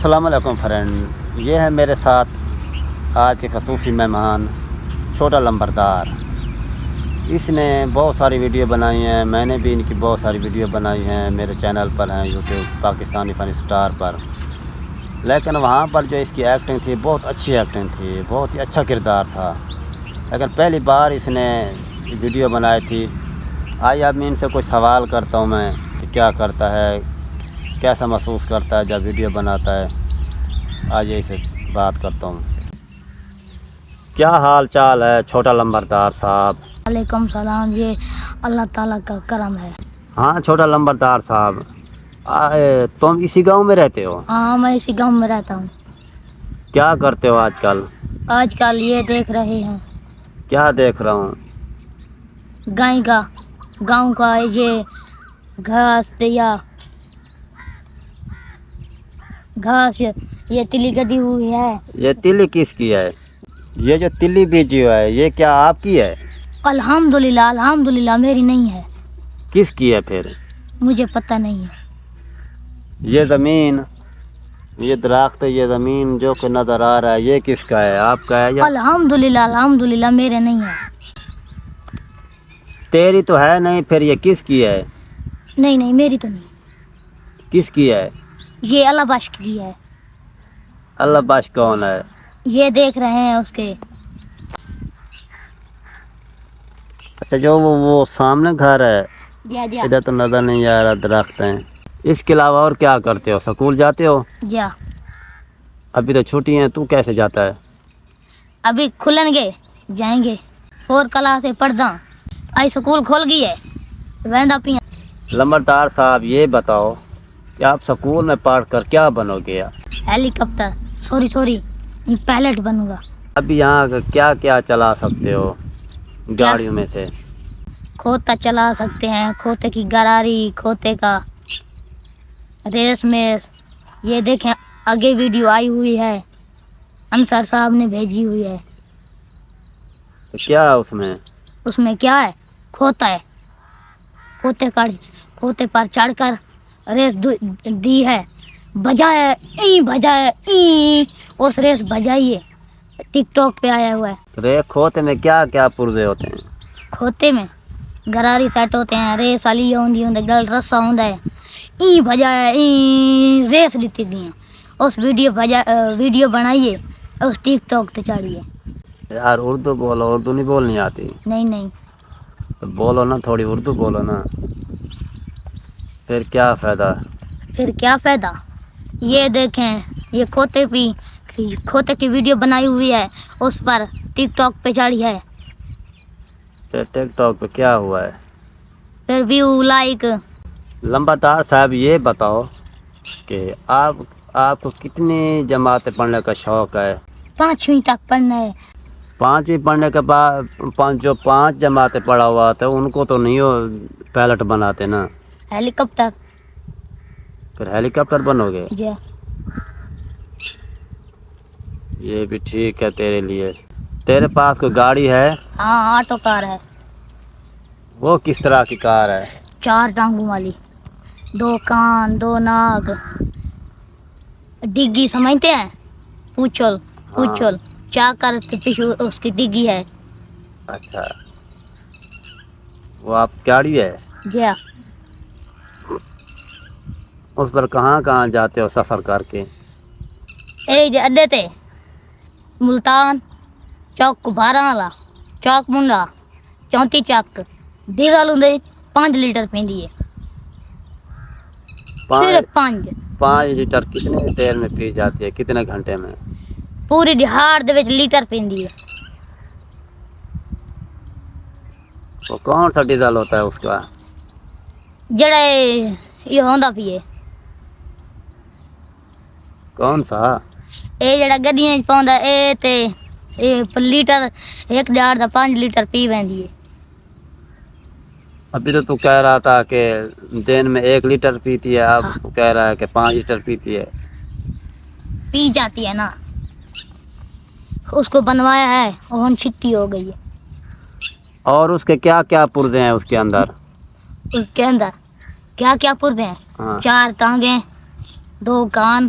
السلام علیکم فرینڈ، یہ ہے میرے ساتھ آج کے خصوصی مہمان چھوٹا لمبردار۔ اس نے بہت ساری ویڈیو بنائی ہیں، میں نے بھی ان کی بہت ساری ویڈیو بنائی ہیں، میرے چینل پر ہیں یوٹیوب پاکستانی فن اسٹار پر۔ لیکن وہاں پر جو اس کی ایکٹنگ تھی بہت اچھی ایکٹنگ تھی، بہت ہی اچھا کردار تھا۔ لیکن پہلی بار اس نے ویڈیو بنائی تھی۔ آئیے اب میں ان سے کوئی سوال کرتا ہوں میں کہ کیا کرتا ہے، کیسا محسوس کرتا ہے جب ویڈیو بناتا ہے۔ آج اسے بات کرتا ہوں۔ کیا حال چال ہے چھوٹا لمبردار صاحب؟ وعلیکم السلام، یہ اللہ تعالیٰ کا کرم ہے۔ ہاں چھوٹا لمبردار صاحب، تم اسی گاؤں میں رہتے ہو؟ ہاں میں اسی گاؤں میں رہتا ہوں۔ کیا کرتے ہو آج کل؟ آج کل یہ دیکھ رہے ہیں کیا دیکھ رہا ہوں؟ گاؤں کا یہ گھاس یا گھاس، یہ تلی گڈی ہوئی ہے۔ یہ تلی کس کی ہے؟ یہ جو تلی بیجی ہوا ہے یہ کیا آپ کی ہے؟ الحمدللہ الحمدللہ میری نہیں ہے۔ کس کی ہے پھر؟ مجھے پتہ نہیں ہے۔ یہ زمین، یہ درخت، یہ زمین جو کہ نظر آ رہا ہے یہ کس کا ہے؟ آپ کا ہے یا؟ الحمدللہ الحمدللہ میرے نہیں ہے۔ تیری تو ہے نہیں، پھر یہ کس کی ہے؟ نہیں میری تو نہیں۔ کس کی ہے؟ یہ اللہ بخش کی ہے۔ اللہ بخش کون ہے؟ یہ دیکھ رہے ہیں اس کے۔ اچھا جو وہ سامنے گھر ہے ادھر تو نظر نہیں آ رہا، درخت ہیں۔ اس کے علاوہ اور کیا کرتے ہو؟ سکول جاتے ہو؟ جا ابھی تو چھٹی ہیں، تو کیسے جاتا ہے؟ ابھی کھلن گے، جائیں گے۔ 4 کلاس سے پڑھتا، آئی سکول کھول گئی ہے، ویندا پیا۔ لمبردار صاحب یہ بتاؤ کہ آپ سکول میں پڑھ کر کیا بنو گے؟ ہیلی کاپٹر، سوری پائلٹ بنوں گا۔ ابھی یہاں کیا کیا چلا سکتے ہو گاڑیوں میں سے؟ کھوتا چلا سکتے ہیں، کھوتے کی گراری، کھوتے کا ریس میں۔ یہ دیکھیں آگے ویڈیو آئی ہوئی ہے، انصر صاحب نے بھیجی ہوئی ہے۔ تو کیا ہے اس میں؟ اس میں کیا ہے؟ کھوتا ہے، کھوتے پر چڑھ کر ریس دی ہے، بجائے اس ریس بجائیے۔ ٹک ٹاک پہ آیا ہوا ہے۔ رے کھوتے میں کیا کیا پرزے ہوتے ہیں؟ کھوتے میں گراری سیٹ ہوتے ہیں، ریس علی ہوں گل رسا ہوں بجائے ریس لیتی دی ہیں۔ اس ویڈیو بنائیے، اس ٹک ٹاک پہ چاڑیے۔ یار اردو بولو، اردو نہیں بولنی آتی؟ نہیں تو بولو نا، تھوڑی اردو بولو نا۔ پھر کیا فائدہ؟ پھر کیا فائدہ؟ یہ دیکھیں یہ کھوتے کی ویڈیو بنائی ہوئی ہے، اس پر ٹک ٹاک پہ چڑھی ہے۔ پھر ٹک ٹاک پہ کیا ہوا ہے؟ پھر ویو لائک۔ لمبردار صاحب یہ بتاؤ کہ آپ کو کتنی جماعتیں پڑھنے کا شوق ہے؟ 5ویں تک پڑھنا ہے۔ 5ویں پڑھنے کے بعد جو 5 جماعتیں پڑھا ہوا تھا ان کو تو نہیں ہو پائلٹ بناتے نا؟ ہیلی کاپٹر۔ پھر ہیلی کاپٹر بنو گے؟ جی یہ بھی ٹھیک ہے تیرے لیے۔ تیرے پاس کوئی گاڑی ہے؟ ہاں آٹو کار ہے۔ وہ کس طرح کی کار ہے؟ 4 ٹانگوں والی، 2 کان 2 ناک، ڈگی سمجھتے ہیں؟ پوچھل چا کر پیچھے اس کی ڈگی ہے۔ اچھا وہ آپ گاڑی ہے؟ جی اس پر کہاں کہاں جاتے ہو سفر کر کے؟ اڈے تے ملتان چوک، بارہمولہ چوک، منڈا 34 چک۔ ڈیزل ہوں 5 لیٹر پیندی ہے، صرف 5 لیٹر کتنے دیر میں پی جاتی ہے؟ کتنے گھنٹے میں؟ پوری دہاڑ دے وچ لیٹر پیندی ہے۔ وہ کون سا ڈیزل ہوتا ہے اس کا؟ جڑا یہ ہوندا پیے، کون سا؟ اے جڑا گڈیاں وچ پوندا اے تے اے لیٹر 1 جار دا 5 لیٹر پی ویندی ہے۔ ابھی تو کہہ رہا تھا کہ دن میں 1 لیٹر پیتی ہے، اب کہہ رہا ہے کہ 5 لیٹر پیتی ہے۔ پی جاتی ہے نا، اس کو بنوایا ہے اور چھٹی ہو گئی ہے۔ اور اس کے کیا کیا پرزے ہیں اس کے اندر؟ اس کے اندر کیا پرزے ہیں؟ ہاں 4 ٹانگیں، 2 کان،